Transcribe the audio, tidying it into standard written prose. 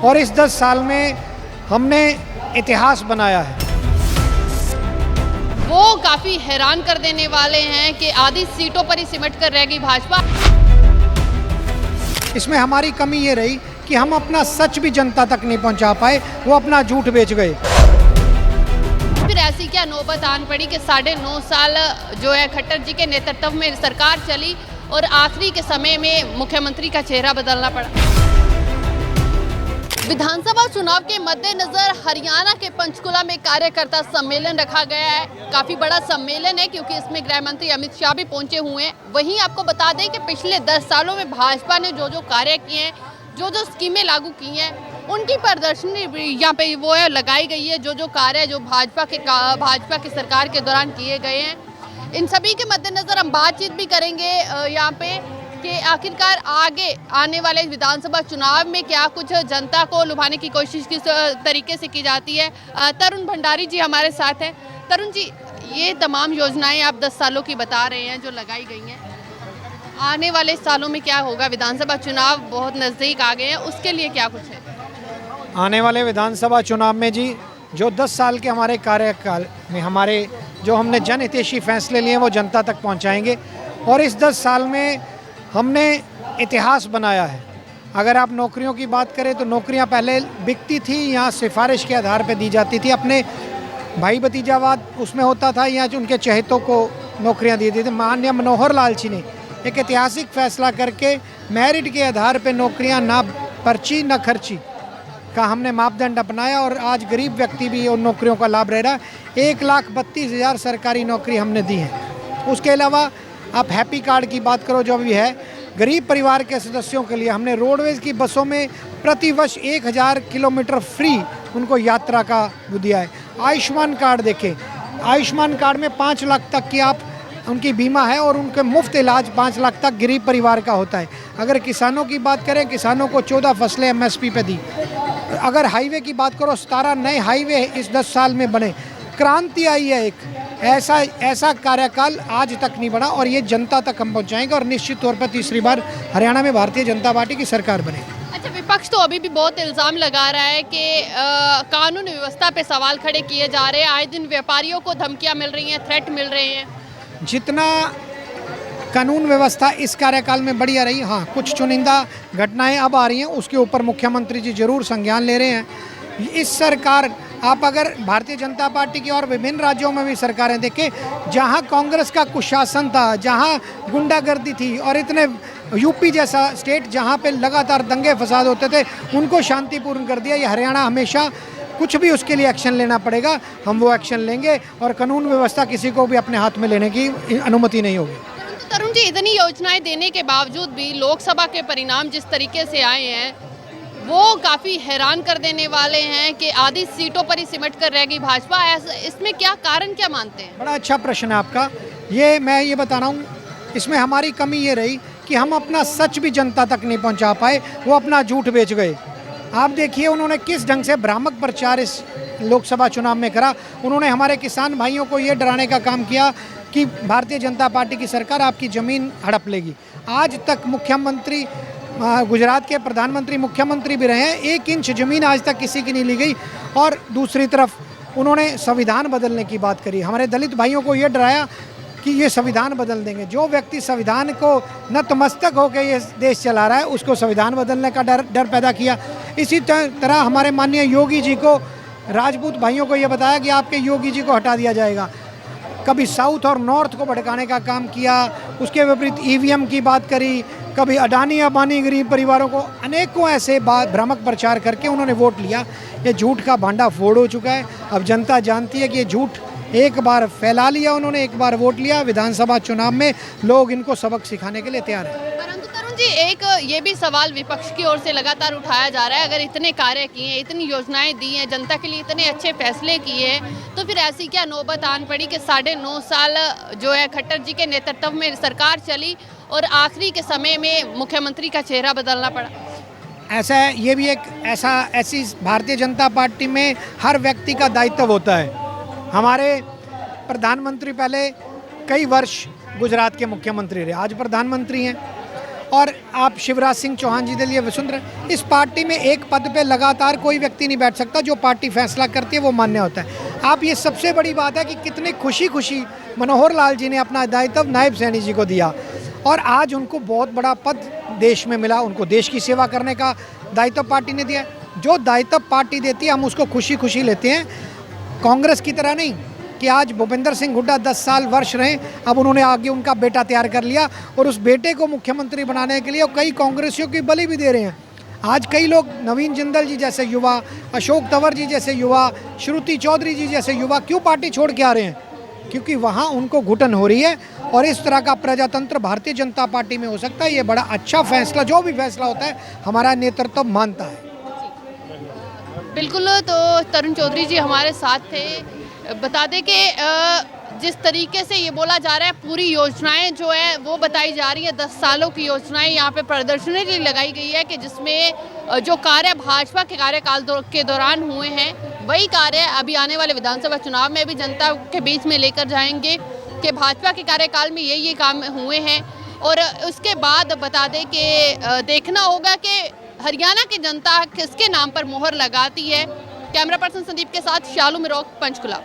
और इस 10 साल में हमने इतिहास बनाया है। वो काफी हैरान कर देने वाले हैं कि आधी सीटों पर ही सिमट कर रह गई भाजपा। इसमें हमारी कमी ये रही कि हम अपना सच भी जनता तक नहीं पहुंचा पाए, वो अपना झूठ बेच गए। फिर ऐसी क्या नौबत आन पड़ी कि 9.5 साल जो है खट्टर जी के नेतृत्व में सरकार चली और आखिरी के समय में मुख्यमंत्री का चेहरा बदलना पड़ा। विधानसभा चुनाव के मद्देनजर हरियाणा के पंचकुला में कार्यकर्ता सम्मेलन रखा गया है। काफी बड़ा सम्मेलन है क्योंकि इसमें गृह मंत्री अमित शाह भी पहुंचे हुए हैं। वहीं आपको बता दें कि पिछले 10 सालों में भाजपा ने जो कार्य किए हैं, जो स्कीमें लागू की हैं, उनकी प्रदर्शनी यहाँ पे वो है लगाई गई है। जो कार्य जो भाजपा की सरकार के दौरान किए गए हैं, इन सभी के मद्देनजर हम बातचीत भी करेंगे यहाँ पे कि आखिरकार आगे आने वाले विधानसभा चुनाव में क्या कुछ जनता को लुभाने की कोशिश किस तरीके से की जाती है। तरुण भंडारी जी हमारे साथ हैं। तरुण जी, ये तमाम योजनाएं आप 10 सालों की बता रहे हैं जो लगाई गई हैं, आने वाले सालों में क्या होगा? विधानसभा चुनाव बहुत नज़दीक आ गए हैं, उसके लिए क्या कुछ है? आने वाले विधानसभा चुनाव में जी, जो 10 साल के हमारे कार्यकाल में हमने जनहितैषी फैसले लिए वो जनता तक पहुंचाएंगे। और इस 10 साल में हमने इतिहास बनाया है। अगर आप नौकरियों की बात करें तो नौकरियां पहले बिकती थी, यहाँ सिफारिश के आधार पर दी जाती थी, अपने भाई भतीजावाद उसमें होता था, या जो उनके चहेतों को नौकरियां दी थी। माननीय मनोहर लाल जी ने एक ऐतिहासिक फैसला करके मेरिट के आधार पर नौकरियां ना पर्ची ना खर्ची का हमने मापदंड अपनाया और आज गरीब व्यक्ति भी उन नौकरियों का लाभ रह रहा है। 1,32,000 सरकारी नौकरी हमने दी है। उसके अलावा आप हैप्पी कार्ड की बात करो, जो भी है गरीब परिवार के सदस्यों के लिए हमने रोडवेज़ की बसों में प्रतिवर्ष 1,000 किलोमीटर फ्री उनको यात्रा का वो दिया है। आयुष्मान कार्ड देखें, आयुष्मान कार्ड में 5 लाख तक की आप उनकी बीमा है और उनके मुफ्त इलाज 5 लाख तक गरीब परिवार का होता है। अगर किसानों की बात करें, किसानों को 14 फसलें MSP पे दी। अगर हाईवे की बात करो, 17 नए हाईवे इस 10 साल में बने। क्रांति आई है। एक ऐसा कार्यकाल आज तक नहीं बना और ये जनता तक हम पहुँचाएंगे और निश्चित तौर पर तीसरी बार हरियाणा में भारतीय जनता पार्टी की सरकार बनेगी। अच्छा, विपक्ष तो अभी भी बहुत इल्ज़ाम लगा रहा है कि कानून व्यवस्था पे सवाल खड़े किए जा रहे हैं। आए दिन व्यापारियों को धमकियाँ मिल रही हैं, थ्रेट मिल रहे हैं। जितना कानून व्यवस्था इस कार्यकाल में बढ़िया रही, हाँ कुछ चुनिंदा घटनाएं अब आ रही हैं, उसके ऊपर मुख्यमंत्री जी जरूर संज्ञान ले रहे हैं। इस सरकार, आप अगर भारतीय जनता पार्टी की और विभिन्न राज्यों में भी सरकारें देखें, जहां कांग्रेस का कुशासन था, जहां गुंडागर्दी थी और इतने यूपी जैसा स्टेट जहां पे लगातार दंगे फसाद होते थे, उनको शांतिपूर्ण कर दिया। ये हरियाणा हमेशा कुछ भी उसके लिए एक्शन लेना पड़ेगा, हम वो एक्शन लेंगे और कानून व्यवस्था किसी को भी अपने हाथ में लेने की अनुमति नहीं होगी। तरुण जी, इतनी योजनाएं देने के बावजूद भी लोकसभा के परिणाम जिस तरीके से आए हैं, वो काफ़ी हैरान कर देने वाले हैं कि आधी सीटों पर ही सिमट कर रह गई भाजपा। इसमें क्या कारण क्या मानते हैं? बड़ा अच्छा प्रश्न है आपका। मैं ये बता रहा हूँ, इसमें हमारी कमी ये रही कि हम अपना सच भी जनता तक नहीं पहुँचा पाए, वो अपना झूठ बेच गए। आप देखिए उन्होंने किस ढंग से भ्रामक प्रचार इस लोकसभा चुनाव में करा। उन्होंने हमारे किसान भाइयों को ये डराने का काम किया कि भारतीय जनता पार्टी की सरकार आपकी ज़मीन हड़प लेगी। आज तक मुख्यमंत्री, गुजरात के प्रधानमंत्री मुख्यमंत्री भी रहे हैं, 1 इंच ज़मीन आज तक किसी की नहीं ली गई। और दूसरी तरफ उन्होंने संविधान बदलने की बात करी। हमारे दलित भाइयों को ये डराया कि ये संविधान बदल देंगे। जो व्यक्ति संविधान को नतमस्तक होकर ये देश चला रहा है, उसको संविधान बदलने का डर पैदा किया। इसी तरह हमारे माननीय योगी जी को, राजपूत भाइयों को ये बताया कि आपके योगी जी को हटा दिया जाएगा। कभी साउथ और नॉर्थ को भड़काने का काम किया, उसके विपरीत EVM की बात करी, कभी अडानी अंबानी गरीब परिवारों को अनेकों ऐसे भ्रामक प्रचार करके उन्होंने वोट लिया। ये झूठ का भांडा फोड़ हो चुका है। अब जनता जानती है कि ये झूठ एक बार फैला लिया उन्होंने, एक बार वोट लिया। विधानसभा चुनाव में लोग इनको सबक सिखाने के लिए तैयार हैं। परंतु तरुण जी, एक ये भी सवाल विपक्ष की ओर से लगातार उठाया जा रहा है, अगर इतने कार्य किए हैं, इतनी योजनाएं दी हैं, जनता के लिए इतने अच्छे फैसले किए हैं, तो फिर ऐसी क्या नौबत आन पड़ी कि 9.5 साल जो है खट्टर जी के नेतृत्व में सरकार चली और आखिरी के समय में मुख्यमंत्री का चेहरा बदलना पड़ा? ऐसा है, ये भी ऐसी भारतीय जनता पार्टी में हर व्यक्ति का दायित्व होता है। हमारे प्रधानमंत्री पहले कई वर्ष गुजरात के मुख्यमंत्री रहे, आज प्रधानमंत्री हैं। और आप शिवराज सिंह चौहान जी के लिए वसुंधरा, इस पार्टी में एक पद पे लगातार कोई व्यक्ति नहीं बैठ सकता। जो पार्टी फैसला करती है वो मान्य होता है। आप ये सबसे बड़ी बात है कि कितने खुशी खुशी मनोहर लाल जी ने अपना दायित्व नायब सैनी जी को दिया और आज उनको बहुत बड़ा पद देश में मिला। उनको देश की सेवा करने का दायित्व पार्टी ने दिया। जो दायित्व पार्टी देती है हम उसको खुशी खुशी लेते हैं। कांग्रेस की तरह नहीं कि आज भूपेंद्र सिंह हुड्डा 10 साल वर्ष रहे, अब उन्होंने आगे उनका बेटा तैयार कर लिया और उस बेटे को मुख्यमंत्री बनाने के लिए कई कांग्रेसियों की बलि भी दे रहे हैं। आज कई लोग नवीन जिंदल जी जैसे युवा, अशोक तंवर जी जैसे युवा, श्रुति चौधरी जी जैसे युवा क्यों पार्टी छोड़ के आ रहे हैं? क्योंकि वहाँ उनको घुटन हो रही है और इस तरह का प्रजातंत्र भारतीय जनता पार्टी में हो सकता है। ये बड़ा अच्छा फैसला, जो भी फैसला होता है हमारा नेतृत्व मानता है। बिल्कुल, तो तरुण चौधरी जी हमारे साथ थे। बता दें कि जिस तरीके से ये बोला जा रहा है पूरी योजनाएं जो है वो बताई जा रही है, 10 सालों की योजनाएं यहाँ पे प्रदर्शनी के लिए लगाई गई है कि जिसमें जो कार्य भाजपा के कार्यकाल के दौरान हुए हैं वही कार्य अभी आने वाले विधानसभा चुनाव में भी जनता के बीच में लेकर जाएंगे कि भाजपा के कार्यकाल में ये काम हुए हैं। और उसके बाद बता दें कि देखना होगा कि हरियाणा की जनता किसके नाम पर मोहर लगाती है। कैमरा पर्सन संदीप के साथ शालू मिरोक, पंचकुला।